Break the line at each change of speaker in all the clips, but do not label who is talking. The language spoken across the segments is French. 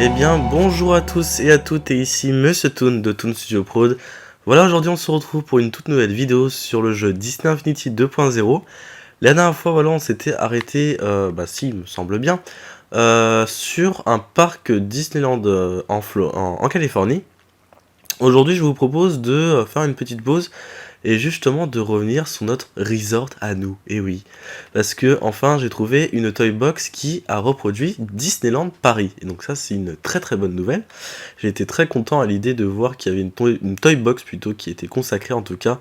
Eh bien, bonjour à tous et à toutes, et ici Monsieur Toon de Toon Studio Prod. Voilà, aujourd'hui on se retrouve pour une toute nouvelle vidéo sur le jeu Disney Infinity 2.0. La dernière fois, voilà, on s'était arrêté, si, il me semble bien, sur un parc Disneyland en Californie. Aujourd'hui, je vous propose de faire une petite pause et justement de revenir sur notre resort à nous. Et oui, parce que enfin j'ai trouvé une toy box qui a reproduit Disneyland Paris. Et donc ça c'est une très très bonne nouvelle. J'ai été très content à l'idée de voir qu'il y avait une toy box plutôt qui était consacrée en tout cas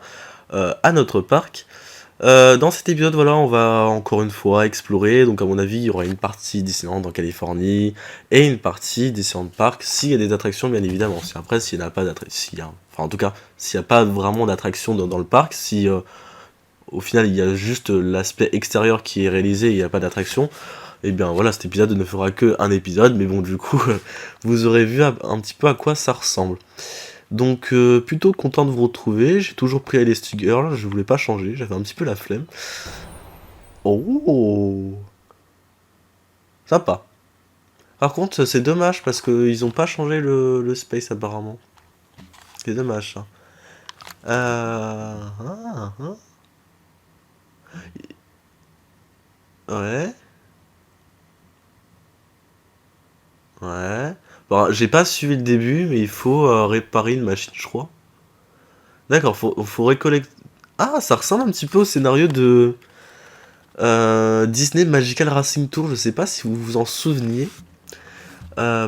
à notre parc. Dans cet épisode, voilà, on va encore une fois explorer. Donc, à mon avis, il y aura une partie Disneyland en Californie et une partie Disneyland Park s'il y a des attractions, bien évidemment. Après, s'il n'y a pas d'attractions, enfin, en tout cas, s'il n'y a pas vraiment d'attractions dans le parc, si au final il y a juste l'aspect extérieur qui est réalisé et il n'y a pas d'attraction, et bien voilà, cet épisode ne fera que un épisode, mais bon, du coup, vous aurez vu un petit peu à quoi ça ressemble. Donc plutôt content de vous retrouver, j'ai toujours pris Elastic Girl, je voulais pas changer, j'avais un petit peu la flemme. Oh, sympa. Par contre c'est dommage parce qu'ils ont pas changé le space apparemment. C'est dommage ça. Ah, ah. Ouais, ouais. Bon, j'ai pas suivi le début, mais il faut réparer une machine, je crois. D'accord, faut récollecter... Ah, ça ressemble un petit peu au scénario de Disney Magical Racing Tour, je sais pas si vous vous en souveniez.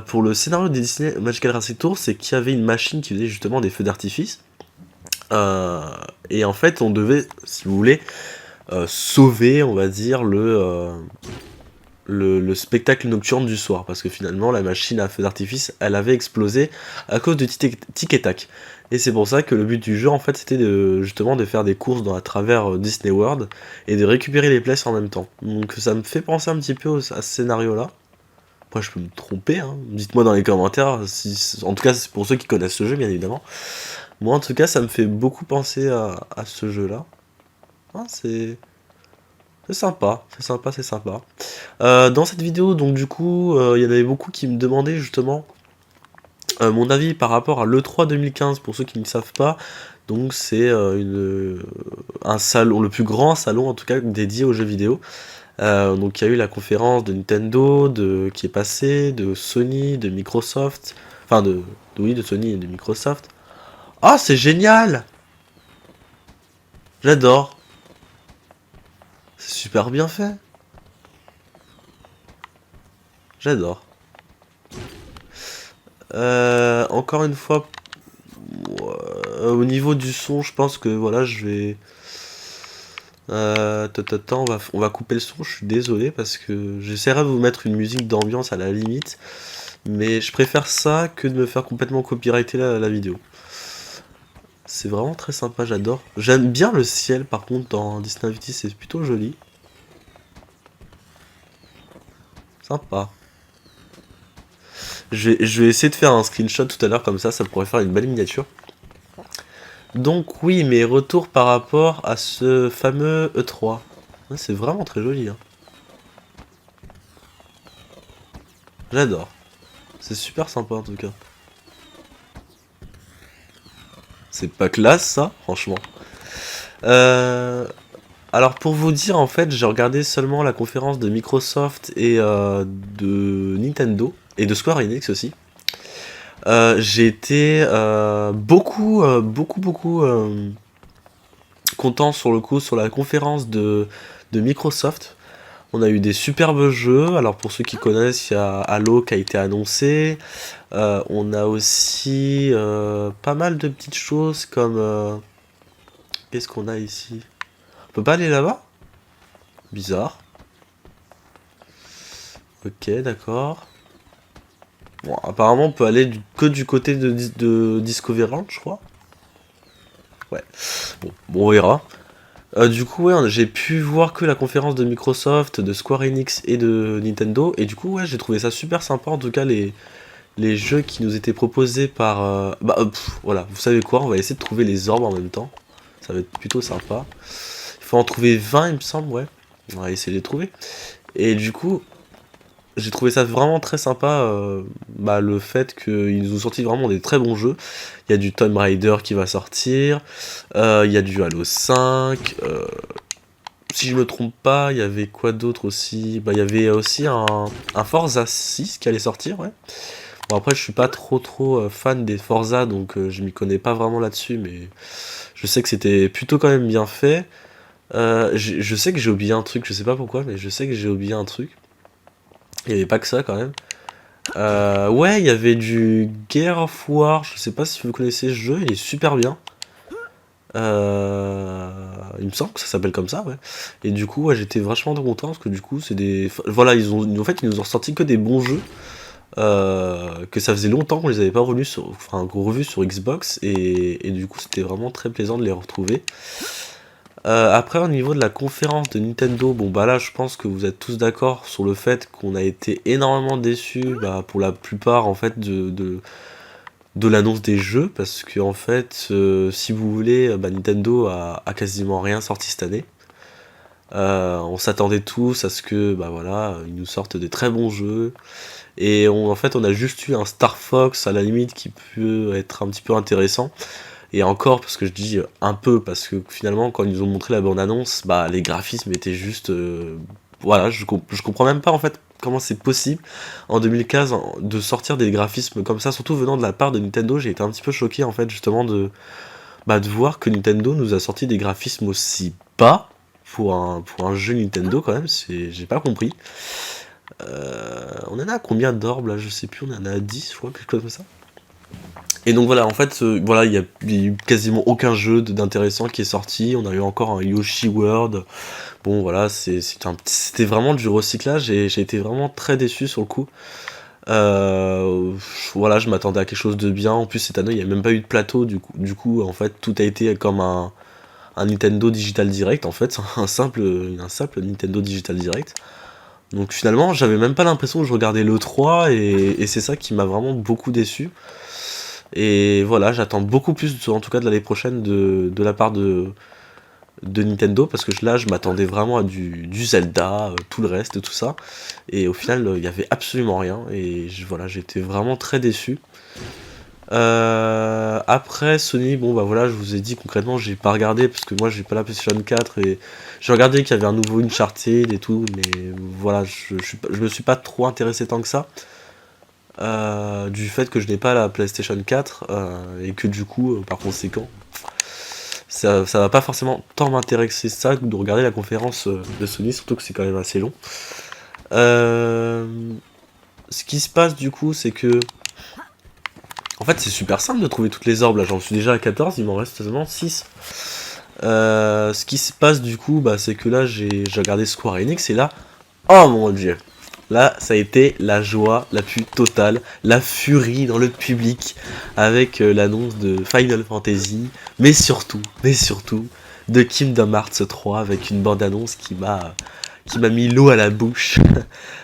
Pour le scénario de Disney Magical Racing Tour, c'est qu'il y avait une machine qui faisait justement des feux d'artifice. Et en fait, on devait, si vous voulez, sauver, on va dire, le spectacle nocturne du soir. Parce que finalement, la machine à feux d'artifice, elle avait explosé à cause de Tic et Tac. Et c'est pour ça que le but du jeu, en fait, c'était justement de faire des courses à travers Disney World et de récupérer les places en même temps. Donc ça me fait penser un petit peu à ce scénario-là. Après, je peux me tromper, hein. Dites-moi dans les commentaires, en tout cas, c'est pour ceux qui connaissent ce jeu, bien évidemment. Moi, en tout cas, ça me fait beaucoup penser à ce jeu-là. Ah, c'est sympa, c'est sympa, c'est sympa. Dans cette vidéo, donc du coup, il y en avait beaucoup qui me demandaient justement mon avis par rapport à l'E3 2015, pour ceux qui ne savent pas. Donc c'est un salon, le plus grand salon en tout cas dédié aux jeux vidéo. Donc il y a eu la conférence de Nintendo, qui est passée, de Sony, de Microsoft, enfin oui, de Sony et de Microsoft. Ah, c'est génial! J'adore. C'est super bien fait. J'adore. Encore une fois, au niveau du son, je pense que voilà, je vais... on va couper le son, je suis désolé parce que j'essaierai de vous mettre une musique d'ambiance à la limite, mais je préfère ça que de me faire complètement copyrighter la vidéo. C'est vraiment très sympa, j'adore. J'aime bien le ciel par contre dans Disney Infinity, c'est plutôt joli. Sympa. Je vais essayer de faire un screenshot tout à l'heure comme ça pourrait faire une belle miniature. Donc oui, mes retours par rapport à ce fameux E3. Ouais, c'est vraiment très joli, hein. J'adore. C'est super sympa en tout cas. C'est pas classe ça, franchement. Alors pour vous dire, en fait, j'ai regardé seulement la conférence de Microsoft et de Nintendo, et de Square Enix aussi. J'ai été beaucoup content sur le coup sur la conférence de Microsoft. On a eu des superbes jeux. Alors pour ceux qui connaissent, il y a Halo qui a été annoncé. On a aussi pas mal de petites choses comme... qu'est-ce qu'on a ici? On peut pas aller là-bas? Bizarre. Ok, d'accord. Bon, apparemment on peut aller que du côté de Discoveryland, je crois. Ouais. Bon, on verra. Du coup, ouais, j'ai pu voir que la conférence de Microsoft, de Square Enix et de Nintendo. Et du coup, ouais, j'ai trouvé ça super sympa. En tout cas, les jeux qui nous étaient proposés par... voilà, vous savez quoi, on va essayer de trouver les orbes en même temps. Ça va être plutôt sympa. Il faut en trouver 20, il me semble, ouais. On va essayer de les trouver. Et du coup... j'ai trouvé ça vraiment très sympa, bah, le fait qu'ils nous ont sorti vraiment des très bons jeux. Il y a du Tomb Raider qui va sortir, il y a du Halo 5, si je me trompe pas, il y avait quoi d'autre aussi? Bah, il y avait aussi un Forza 6 qui allait sortir, ouais. Bon, après, je suis pas trop fan des Forza, donc je m'y connais pas vraiment là-dessus, mais je sais que c'était plutôt quand même bien fait. Je sais que j'ai oublié un truc, je sais pas pourquoi, mais je sais que j'ai oublié un truc. Il y avait pas que ça quand même. Ouais, il y avait du Gear of War, je sais pas si vous connaissez ce jeu, il est super bien. Il me semble que ça s'appelle comme ça, ouais. Et du coup, ouais, j'étais vachement content parce que du coup, c'est des. Voilà, en fait, ils nous ont sorti que des bons jeux. Que ça faisait longtemps qu'on les avait pas revus sur Xbox. Et du coup, c'était vraiment très plaisant de les retrouver. Après, au niveau de la conférence de Nintendo, bon, bah là, je pense que vous êtes tous d'accord sur le fait qu'on a été énormément déçus, bah, pour la plupart, en fait, de l'annonce des jeux, parce que en fait, si vous voulez, bah, Nintendo a quasiment rien sorti cette année. On s'attendait tous à ce que, bah voilà, ils nous sortent des très bons jeux. Et en fait, on a juste eu un Star Fox à la limite qui peut être un petit peu intéressant. Et encore, parce que je dis un peu, parce que finalement, quand ils nous ont montré la bande-annonce, bah les graphismes étaient juste, voilà, je comprends même pas en fait comment c'est possible en 2015 de sortir des graphismes comme ça, surtout venant de la part de Nintendo. J'ai été un petit peu choqué en fait justement de voir que Nintendo nous a sorti des graphismes aussi bas pour un jeu Nintendo quand même, j'ai pas compris. On en a à combien d'orbes là? Je sais plus, on en a 10, je crois, quelque chose comme ça. Et donc voilà, en fait, voilà, il y a eu quasiment aucun jeu d'intéressant qui est sorti. On a eu encore un Yoshi World. Bon, voilà, c'était vraiment du recyclage et j'ai été vraiment très déçu sur le coup. Euh, voilà, je m'attendais à quelque chose de bien. En plus, cette année, il n'y a même pas eu de plateau. Du coup, en fait, tout a été comme un Nintendo Digital Direct, en fait, un simple Nintendo Digital Direct. Donc finalement, j'avais même pas l'impression que je regardais l'E3 et c'est ça qui m'a vraiment beaucoup déçu. Et voilà, j'attends beaucoup plus, en tout cas de l'année prochaine, de la part de Nintendo, parce que là, je m'attendais vraiment à du Zelda, tout le reste, tout ça. Et au final, il y avait absolument rien. Et voilà, j'étais vraiment très déçu. Après Sony, bon bah voilà, je vous ai dit concrètement, j'ai pas regardé parce que moi j'ai pas la PlayStation 4 et j'ai regardé qu'il y avait un nouveau Uncharted et tout, mais voilà, je me suis pas trop intéressé tant que ça. Du fait que je n'ai pas la PlayStation 4 et que du coup, par conséquent, ça va pas forcément tant m'intéresser ça que de regarder la conférence de Sony, surtout que c'est quand même assez long. Euh, Ce qui se passe du coup, c'est que en fait, c'est super simple de trouver toutes les orbes. Là, j'en suis déjà à 14, il m'en reste seulement 6. Ce qui se passe du coup, bah, c'est que là, j'ai regardé Square Enix et là, oh mon dieu! Là, ça a été la joie la plus totale, la furie dans le public avec l'annonce de Final Fantasy, mais surtout, de Kingdom Hearts 3 avec une bande-annonce qui m'a mis l'eau à la bouche.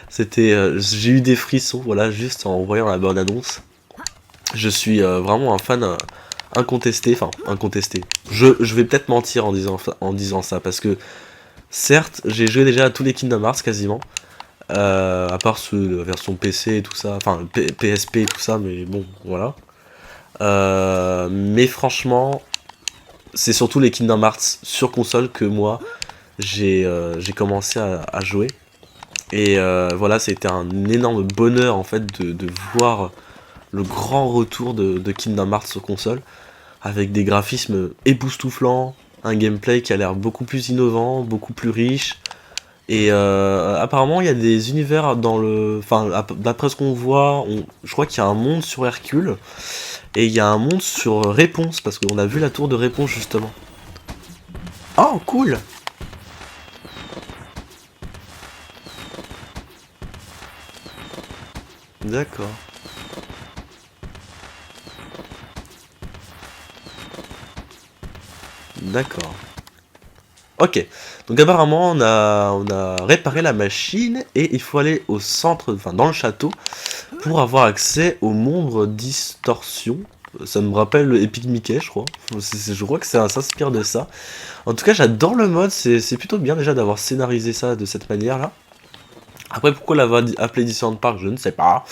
J'ai eu des frissons, voilà, juste en voyant la bande-annonce. Je suis vraiment un fan incontesté, enfin incontesté. Je vais peut-être mentir en disant ça parce que certes, j'ai joué déjà à tous les Kingdom Hearts quasiment. À part la version PC et tout ça, enfin PSP et tout ça, mais bon, voilà. Mais franchement, c'est surtout les Kingdom Hearts sur console que moi j'ai commencé à jouer. Et voilà, c'était un énorme bonheur en fait de voir le grand retour de Kingdom Hearts sur console, avec des graphismes époustouflants, un gameplay qui a l'air beaucoup plus innovant, beaucoup plus riche. Et apparemment, il y a des univers dans le. Enfin, d'après ce qu'on voit, je crois qu'il y a un monde sur Hercule et il y a un monde sur Réponse, parce qu'on a vu la tour de Réponse justement. Oh, cool! D'accord. D'accord. Ok. Donc apparemment, on a réparé la machine et il faut aller au centre, enfin dans le château, pour avoir accès au monde distorsion. Ça me rappelle Epic Mickey, je crois. Je crois que ça s'inspire de ça. En tout cas, j'adore le mode, c'est plutôt bien déjà d'avoir scénarisé ça de cette manière-là. Après, pourquoi l'avoir appelé Disneyland Park, je ne sais pas.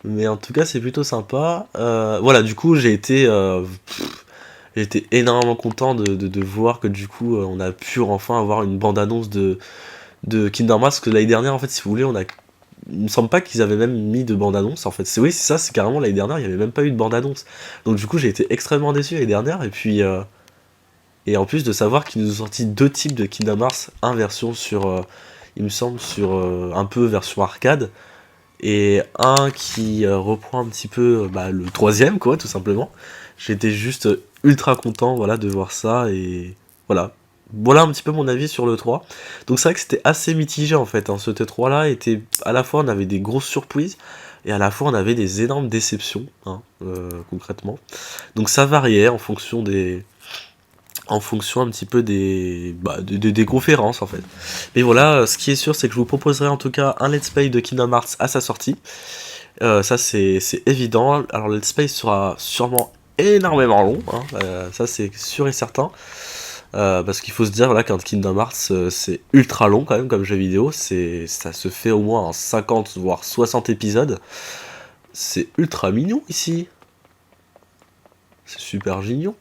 Mais en tout cas, c'est plutôt sympa. Voilà, du coup, j'ai été énormément content de voir que du coup, on a pu enfin avoir une bande-annonce de Kingdom Hearts, parce que l'année dernière, en fait, si vous voulez, il me semble pas qu'ils avaient même mis de bande-annonce, en fait. Oui, c'est ça, c'est carrément l'année dernière, il y avait même pas eu de bande-annonce. Donc du coup, j'ai été extrêmement déçu l'année dernière, et puis... et en plus de savoir qu'ils nous ont sorti deux types de Kingdom Hearts, un version sur... il me semble sur un peu version arcade, et un qui reprend un petit peu le troisième, quoi, tout simplement. J'étais juste ultra content, voilà, de voir ça, et voilà. Voilà un petit peu mon avis sur le 3. Donc c'est vrai que c'était assez mitigé en fait, hein. Ce T3 là était, à la fois on avait des grosses surprises, et à la fois on avait des énormes déceptions, hein, concrètement. Donc ça variait en fonction un petit peu des conférences en fait. Mais voilà, ce qui est sûr, c'est que je vous proposerai en tout cas un let's play de Kingdom Hearts à sa sortie. Ça c'est évident. Alors le let's play sera sûrement énormément long, hein, ça c'est sûr et certain. Parce qu'il faut se dire voilà, qu'un Kingdom Hearts c'est ultra long quand même comme jeu vidéo, ça se fait au moins en 50 voire 60 épisodes. C'est ultra mignon ici. C'est super mignon.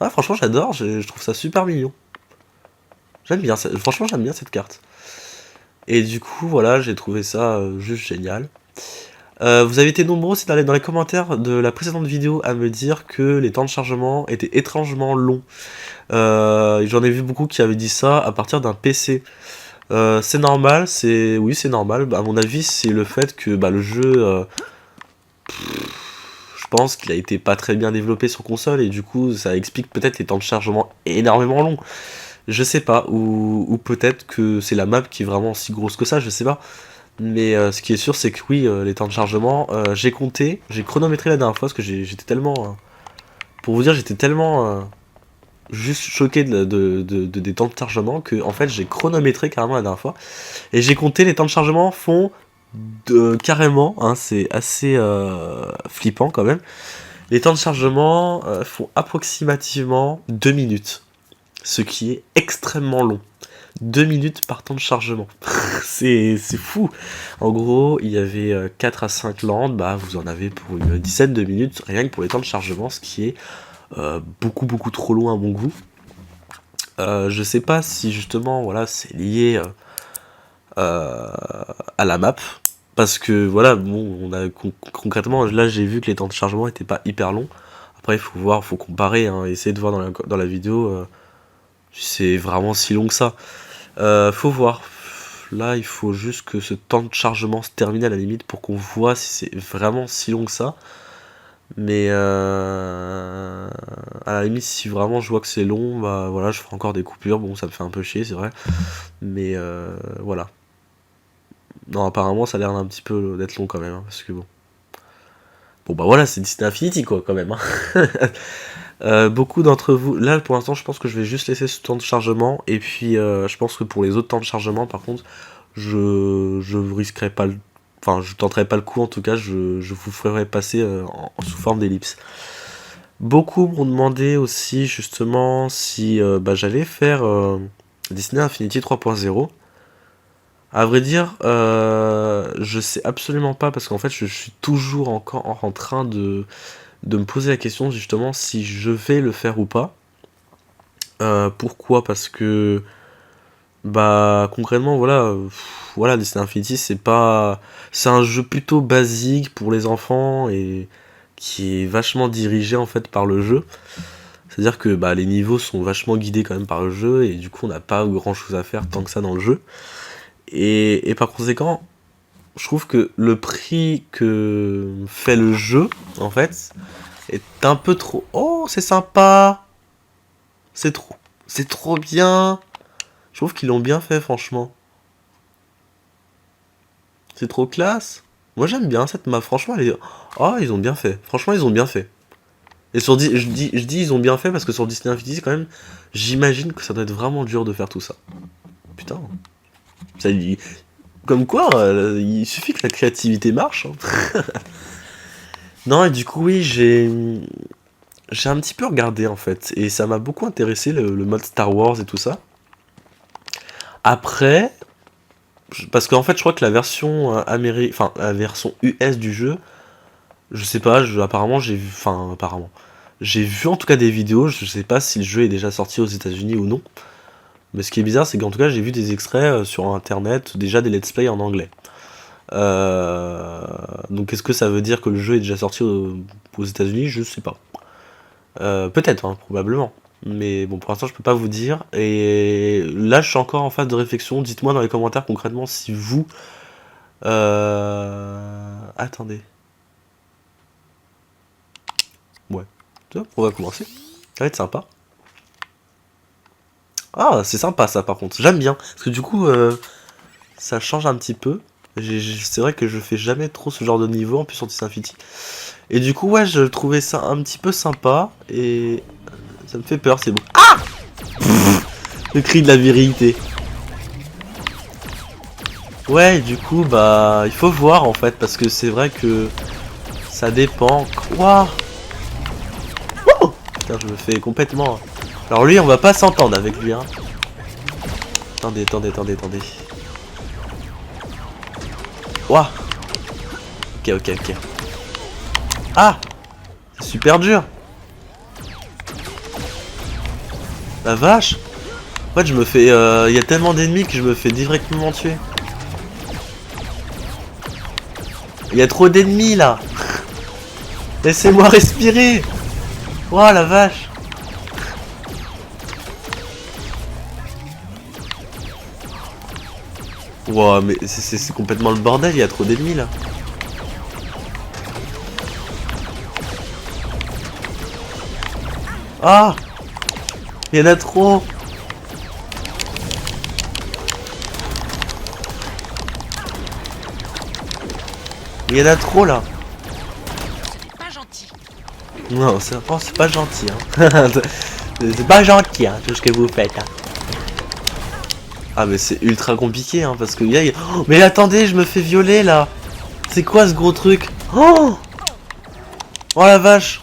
Ah, franchement, j'adore, je trouve ça super mignon. J'aime bien, franchement, j'aime bien cette carte. Et du coup, voilà, j'ai trouvé ça juste génial. Vous avez été nombreux aussi dans les commentaires de la précédente vidéo à me dire que les temps de chargement étaient étrangement longs. J'en ai vu beaucoup qui avaient dit ça à partir d'un PC. C'est normal, oui, c'est normal. À mon avis, c'est le fait que le jeu, je pense qu'il a été pas très bien développé sur console et du coup, ça explique peut-être les temps de chargement énormément longs. Je sais pas, ou peut-être que c'est la map qui est vraiment si grosse que ça, je sais pas. Mais ce qui est sûr, c'est que oui, les temps de chargement, j'ai compté, j'ai chronométré la dernière fois parce que j'étais tellement. Pour vous dire, j'étais tellement juste choqué des temps de chargement que en fait j'ai chronométré carrément la dernière fois. Et j'ai compté, les temps de chargement font carrément, hein, c'est assez flippant quand même. Les temps de chargement font approximativement 2 minutes, ce qui est extrêmement long. 2 minutes par temps de chargement. c'est fou. En gros, il y avait 4 à 5 landes, vous en avez pour une dizaine de minutes, rien que pour les temps de chargement, ce qui est beaucoup trop long à mon goût. Je sais pas si justement, voilà, c'est lié à la map, parce que voilà, bon, on a concrètement, là j'ai vu que les temps de chargement étaient pas hyper longs. Après, il faut voir, faut comparer, hein, essayer de voir dans la vidéo si c'est vraiment si long que ça. Faut voir. Là, il faut juste que ce temps de chargement se termine à la limite pour qu'on voit si c'est vraiment si long que ça. Mais à la limite, si vraiment je vois que c'est long, voilà, je ferai encore des coupures. Bon, ça me fait un peu chier, c'est vrai. Mais voilà. Non, apparemment, ça a l'air d'un petit peu d'être long quand même, hein, parce que bon. Bon, voilà, c'est Disney Infinity, quoi, quand même, hein. Beaucoup d'entre vous, là pour l'instant je pense que je vais juste laisser ce temps de chargement et puis je pense que pour les autres temps de chargement par contre je risquerai pas enfin je tenterai pas le coup, en tout cas je vous ferai passer sous forme d'ellipse. Beaucoup m'ont demandé aussi justement si j'allais faire Disney Infinity 3.0. À vrai dire, je sais absolument pas parce qu'en fait je suis toujours encore en train de me poser la question justement si je vais le faire ou pas. Pourquoi? Parce que concrètement voilà, Disney Infinity c'est un jeu plutôt basique pour les enfants et qui est vachement dirigé en fait par le jeu. C'est-à-dire que les niveaux sont vachement guidés quand même par le jeu et du coup on n'a pas grand chose à faire tant que ça dans le jeu. Et par conséquent, je trouve que le prix que fait le jeu en fait est un peu trop. Oh, c'est sympa! C'est trop bien! Je trouve qu'ils l'ont bien fait, franchement. C'est trop classe. Moi, j'aime bien cette map. Franchement, oh, ils ont bien fait. Franchement, ils ont bien fait. Et je dis ils ont bien fait parce que sur Disney Infinity, quand même, j'imagine que ça doit être vraiment dur de faire tout ça. Putain. Ça, comme quoi, il suffit que la créativité marche, hein. Non, et du coup, oui, j'ai un petit peu regardé en fait, et ça m'a beaucoup intéressé le mode Star Wars et tout ça. Après, parce qu'en fait je crois que la version enfin la version US du jeu, je sais pas, apparemment j'ai vu, enfin apparemment, j'ai vu en tout cas des vidéos, je sais pas si le jeu est déjà sorti aux États-Unis ou non. Mais ce qui est bizarre, c'est qu'en tout cas j'ai vu des extraits sur internet, déjà des let's play en anglais. Donc est-ce que ça veut dire que le jeu est déjà sorti aux États-Unis? Je sais pas. Peut-être, hein, probablement. Mais bon, pour l'instant, je peux pas vous dire. Et là, je suis encore en phase de réflexion. Dites-moi dans les commentaires concrètement si vous... Attendez. Ouais. On va commencer. Ça va être sympa. Ah, c'est sympa ça par contre. J'aime bien. Parce que du coup, ça change un petit peu. C'est vrai que je fais jamais trop ce genre de niveau, en plus sur Infinity. Et du coup, ouais, je trouvais ça un petit peu sympa. Et ça me fait peur, c'est bon. Ah! Le cri de la virilité. Ouais, du coup, bah, il faut voir en fait, parce que c'est vrai que ça dépend. Quoi? Oh! Putain, je me fais complètement... Alors lui, on va pas s'entendre avec lui, hein. Attendez. Ouah. Ok. Ah! C'est super dur. La vache. En fait, je me fais... Il y a tellement d'ennemis que je me fais directement tuer. Il y a trop d'ennemis, là. Laissez-moi respirer. Ouah, la vache. Ouah, mais c'est complètement le bordel, il y a trop d'ennemis, là. Ah! Il y en a trop. Il y en a trop là.
C'est pas gentil.
Non, c'est pas gentil. Hein. C'est pas gentil, hein, tout ce que vous faites. Hein. Ah, mais c'est ultra compliqué, hein, parce que... Oh, mais attendez, je me fais violer là. C'est quoi ce gros truc? Oh la vache.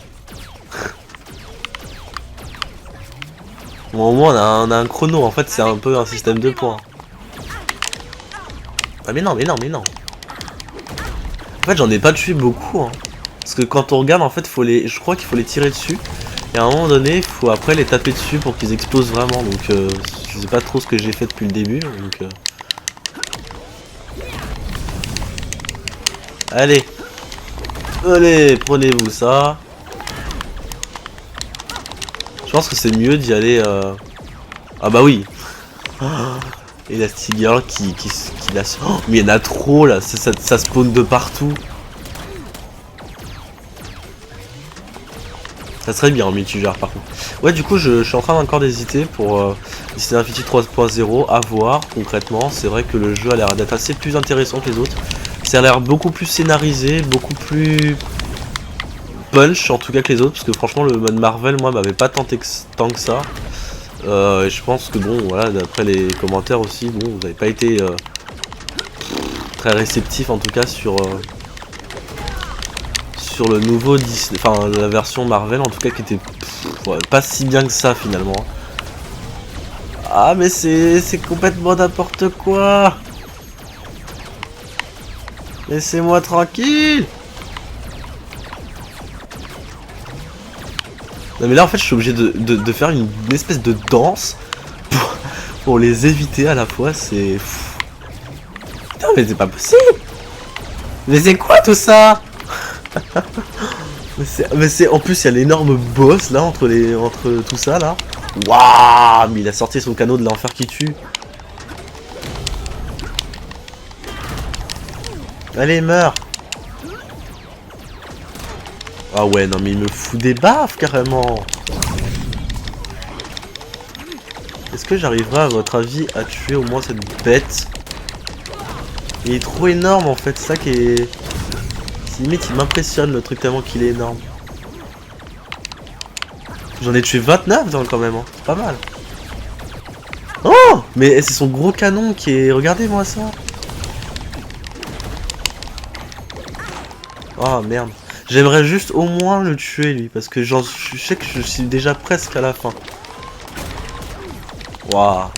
Bon, au moins on a un chrono, en fait c'est un peu un système de points. Ah mais non. En fait j'en ai pas tué beaucoup, hein. Parce que quand on regarde en fait je crois qu'il faut les tirer dessus. Et à un moment donné il faut après les taper dessus pour qu'ils explosent vraiment. Donc je sais pas trop ce que j'ai fait depuis le début. Donc, Allez, prenez-vous ça. Je pense que c'est mieux d'y aller... Ah bah oui. Et la Girl qui la... Oh, mais il y en a trop là, ça spawn de partout. Ça serait bien en multijoueur par contre. Ouais, du coup je suis en train encore d'hésiter pour Disney Infinity 3.0 à voir concrètement. C'est vrai que le jeu a l'air d'être assez plus intéressant que les autres. Ça a l'air beaucoup plus scénarisé, beaucoup plus punch en tout cas que les autres. Parce que franchement le mode Marvel moi m'avait pas tant que ça. Et je pense que bon voilà, d'après les commentaires aussi, bon vous n'avez pas été très réceptif en tout cas sur le nouveau Disney, enfin la version Marvel en tout cas qui était ouais, pas si bien que ça finalement. Ah mais c'est complètement n'importe quoi. Laissez-moi tranquille. Non mais là en fait je suis obligé de faire une espèce de danse pour les éviter à la fois, c'est... Putain mais c'est pas possible. Mais c'est quoi tout ça? mais c'est en plus il y a l'énorme boss là entre tout ça là. Waouh, mais il a sorti son canot de l'enfer qui tue. Allez, meurs. Ah ouais, non mais il me fout des baffes carrément. Est-ce que j'arriverai à votre avis à tuer au moins cette bête? Il est trop énorme en fait, c'est ça qui est... Limite il m'impressionne le truc tellement qu'il est énorme. J'en ai tué 29 dans quand même, hein. C'est pas mal. Oh, mais c'est son gros canon qui est... Regardez-moi ça. Oh merde. J'aimerais juste au moins le tuer lui, parce que je sais que je suis déjà presque à la fin. Waouh.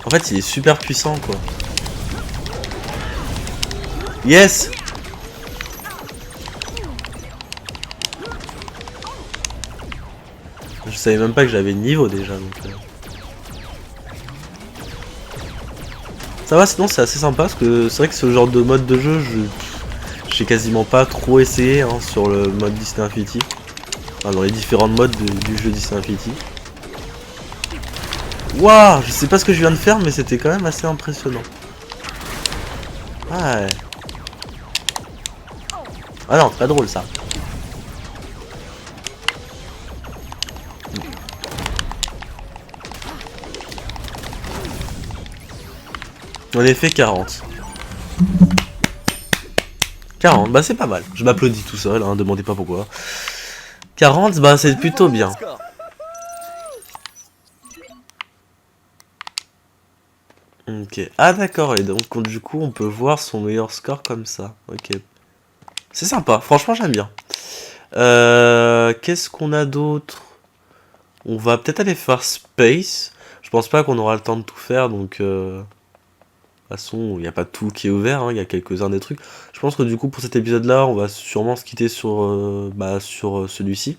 En fait, il est super puissant, quoi. Yes! Je savais même pas que j'avais le niveau déjà, donc... Ça va, sinon c'est assez sympa, parce que c'est vrai que ce genre de mode de jeu, j'ai quasiment pas trop essayé hein, sur le mode Disney Infinity. Enfin, dans les différents modes du jeu Disney Infinity. Waouh, je sais pas ce que je viens de faire, mais c'était quand même assez impressionnant. Ouais. Ah non, c'est pas drôle ça. En effet, 40. 40, bah c'est pas mal. Je m'applaudis tout seul, hein, demandez pas pourquoi. 40, bah c'est plutôt bien. Ok. Ah d'accord, et donc du coup on peut voir son meilleur score comme ça. Ok. C'est sympa, franchement j'aime bien. Qu'est-ce qu'on a d'autre? On va peut-être aller faire Space. Je pense pas qu'on aura le temps de tout faire, donc... De toute façon, il n'y a pas tout qui est ouvert, hein, il y a quelques-uns des trucs. Je pense que du coup, pour cet épisode-là, on va sûrement se quitter sur celui-ci.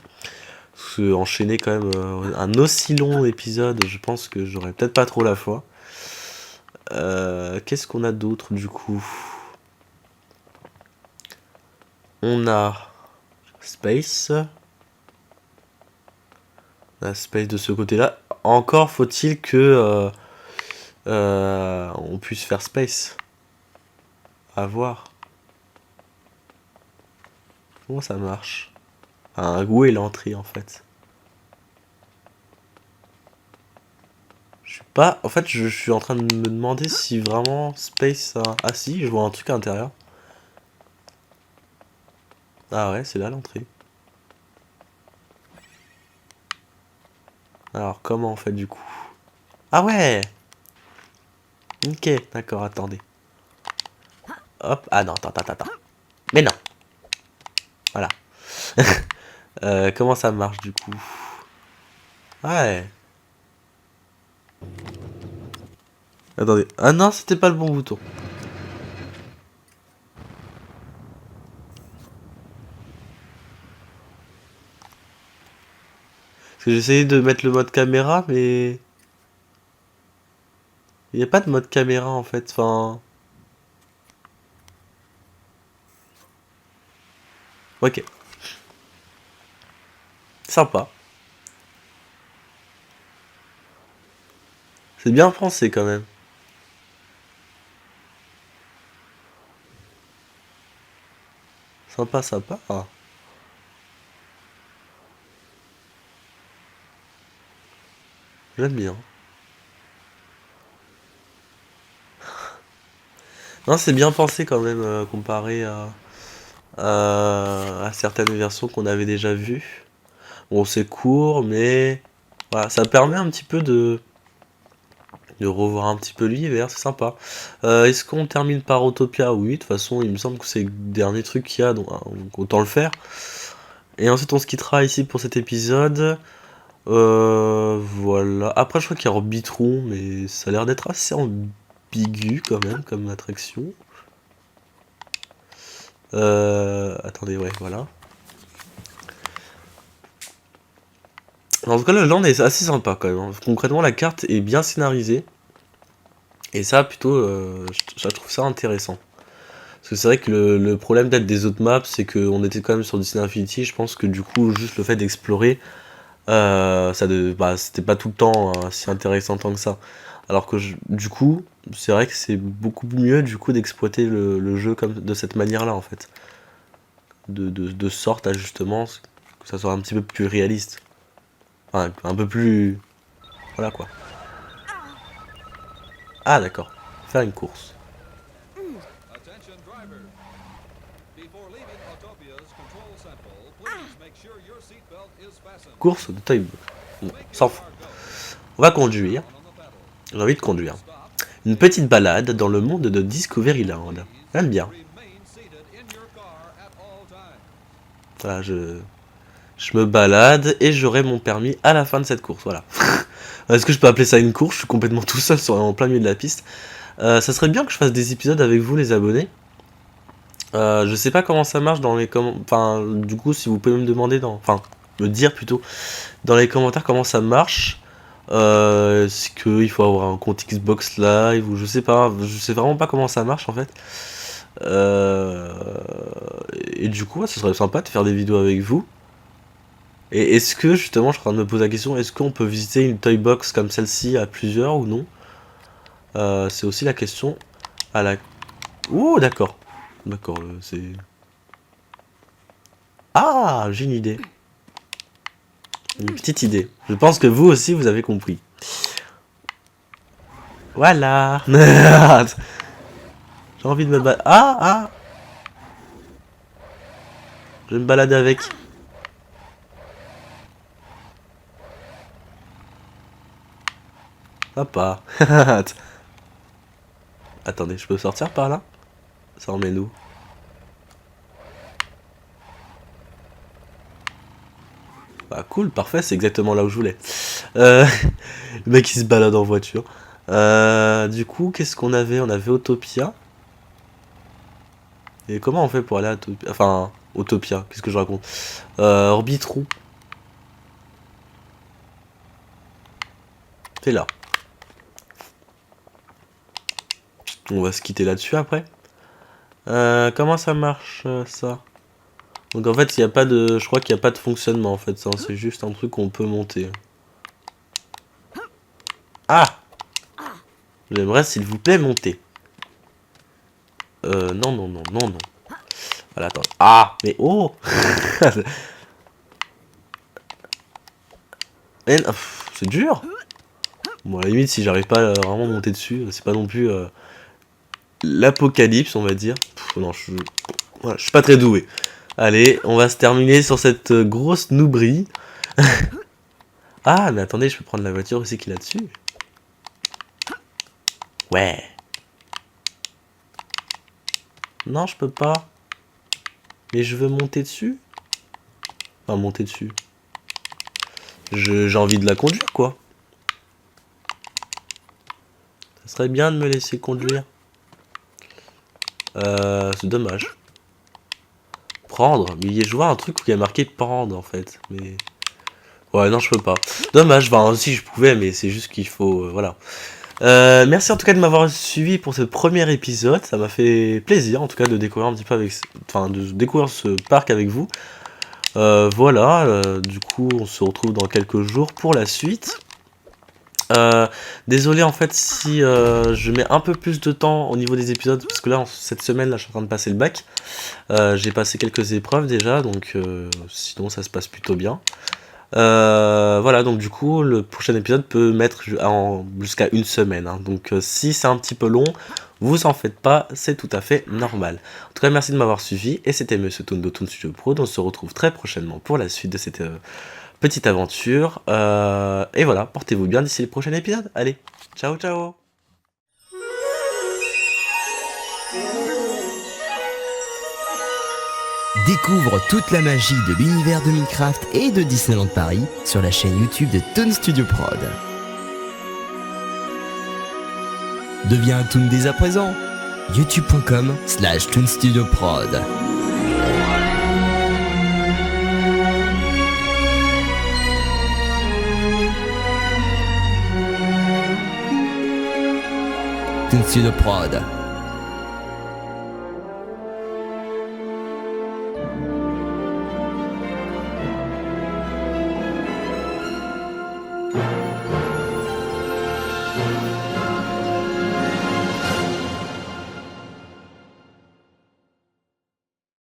Parce que enchaîner quand même un aussi long épisode, je pense que j'aurais peut-être pas trop la foi. Qu'est-ce qu'on a d'autre du coup? On a Space. On a Space de ce côté-là. Encore faut-il que on puisse faire Space. À voir. Comment ça marche? Où est l'entrée en fait? Je suis pas... En fait, je suis en train de me demander si vraiment Space... Ah si, je vois un truc à l'intérieur. Ah ouais, c'est là l'entrée. Alors, comment on fait du coup? Ah ouais! Ok, d'accord, attendez. Hop, ah non, attends. Mais non! Voilà. Comment ça marche du coup? Ouais. Attendez. Ah non, c'était pas le bon bouton. Parce que j'essayais de mettre le mode caméra, mais... Il n'y a pas de mode caméra en fait, enfin... Ok. Sympa. C'est bien pensé quand même. Sympa. Ah. J'aime bien. Non, c'est bien pensé quand même, comparé à certaines versions qu'on avait déjà vues. Bon, c'est court, mais... Voilà, ça permet un petit peu de revoir un petit peu l'univers, c'est sympa. Est-ce qu'on termine par Autopia? Oui, de toute façon, il me semble que c'est le dernier truc qu'il y a, donc autant le faire. Et ensuite, on se quittera ici pour cet épisode. Voilà. Après, je crois qu'il y a Orbitron, mais ça a l'air d'être assez ambigu quand même, comme attraction. Attendez, ouais, voilà. En tout cas, le land est assez sympa quand même, hein. Concrètement, la carte est bien scénarisée. Et ça, plutôt, je trouve ça intéressant. Parce que c'est vrai que le problème d'être des autres maps, c'est qu'on était quand même sur Disney Infinity. Je pense que du coup, juste le fait d'explorer, c'était pas tout le temps si intéressant tant que ça. Alors que du coup, c'est vrai que c'est beaucoup mieux du coup d'exploiter le jeu comme de cette manière-là en fait. De sorte à justement que ça soit un petit peu plus réaliste. Enfin, un peu plus... Voilà quoi. Ah d'accord. Faire une course. Course de Toy Boat. Bon, s'en fout. On va conduire. J'ai envie de conduire. Une petite balade dans le monde de Discoveryland. J'aime bien. Voilà, je me balade et j'aurai mon permis à la fin de cette course. Voilà. Est-ce que je peux appeler ça une course? Je suis complètement tout seul en plein milieu de la piste. Ça serait bien que je fasse des épisodes avec vous les abonnés. Je sais pas comment ça marche dans les commentaires. Enfin, du coup, si vous pouvez me demander enfin, me dire plutôt dans les commentaires comment ça marche. Est-ce qu'il faut avoir un compte Xbox Live ou je sais pas. Je sais vraiment pas comment ça marche en fait. Et du coup, ouais, ce serait sympa de faire des vidéos avec vous. Et est-ce que, justement, je suis en train de me poser la question, est-ce qu'on peut visiter une toy box comme celle-ci à plusieurs ou non? C'est aussi la question à la... Oh, d'accord. D'accord, c'est... Ah, j'ai une idée. Une petite idée. Je pense que vous aussi, vous avez compris. Voilà. J'ai envie de me balader. Ah. Je vais me balader avec. Papa. Attendez, je peux sortir par là? Ça emmène où? Bah cool, parfait, c'est exactement là où je voulais. Le mec qui se balade en voiture. Du coup, qu'est-ce qu'on avait? On avait Autopia. Et comment on fait pour aller à Autopia? Enfin, Autopia, qu'est-ce que je raconte? Orbitrou. C'est là. On va se quitter là-dessus après. Comment ça marche ça? Donc en fait, il n'y a pas de... Je crois qu'il n'y a pas de fonctionnement en fait. C'est juste un truc qu'on peut monter. Ah! J'aimerais s'il vous plaît monter. Non. Voilà, attends. Ah! Mais oh! C'est dur! Bon, à la limite, si j'arrive pas à vraiment monter dessus, c'est pas non plus l'apocalypse, on va dire. Non, voilà, je suis pas très doué. Allez, on va se terminer sur cette grosse noubrie. Ah, mais attendez, je peux prendre la voiture aussi qui est là-dessus. Ouais. Non, je peux pas. Mais je veux monter dessus. Enfin, monter dessus. J'ai envie de la conduire, quoi. Ça serait bien de me laisser conduire. C'est dommage. Prendre. Mais je vois un truc où il y a marqué prendre, en fait. Mais... Ouais, non, je peux pas. Dommage, enfin, si je pouvais, mais c'est juste qu'il faut... voilà. Merci en tout cas de m'avoir suivi pour ce premier épisode. Ça m'a fait plaisir, en tout cas, de découvrir un petit peu avec... Enfin, de découvrir ce parc avec vous. Voilà, du coup, on se retrouve dans quelques jours pour la suite. Désolé en fait si je mets un peu plus de temps au niveau des épisodes parce que là cette semaine là je suis en train de passer le bac. J'ai passé quelques épreuves déjà donc sinon ça se passe plutôt bien. Voilà donc du coup le prochain épisode peut mettre jusqu'à une semaine hein. Donc si c'est un petit peu long, vous en faites pas, c'est tout à fait normal. En tout cas merci de m'avoir suivi et c'était Monsieur Toon de Toon Studio Prod. On se retrouve très prochainement pour la suite de cette petite aventure. Et voilà, portez-vous bien d'ici le prochain épisode. Allez, ciao ciao.
Découvre toute la magie de l'univers de Minecraft et de Disneyland Paris sur la chaîne YouTube de Toon Studio Prod. Deviens un Toon dès à présent. youtube.com/toonstudioprod. Toon Studio Prod.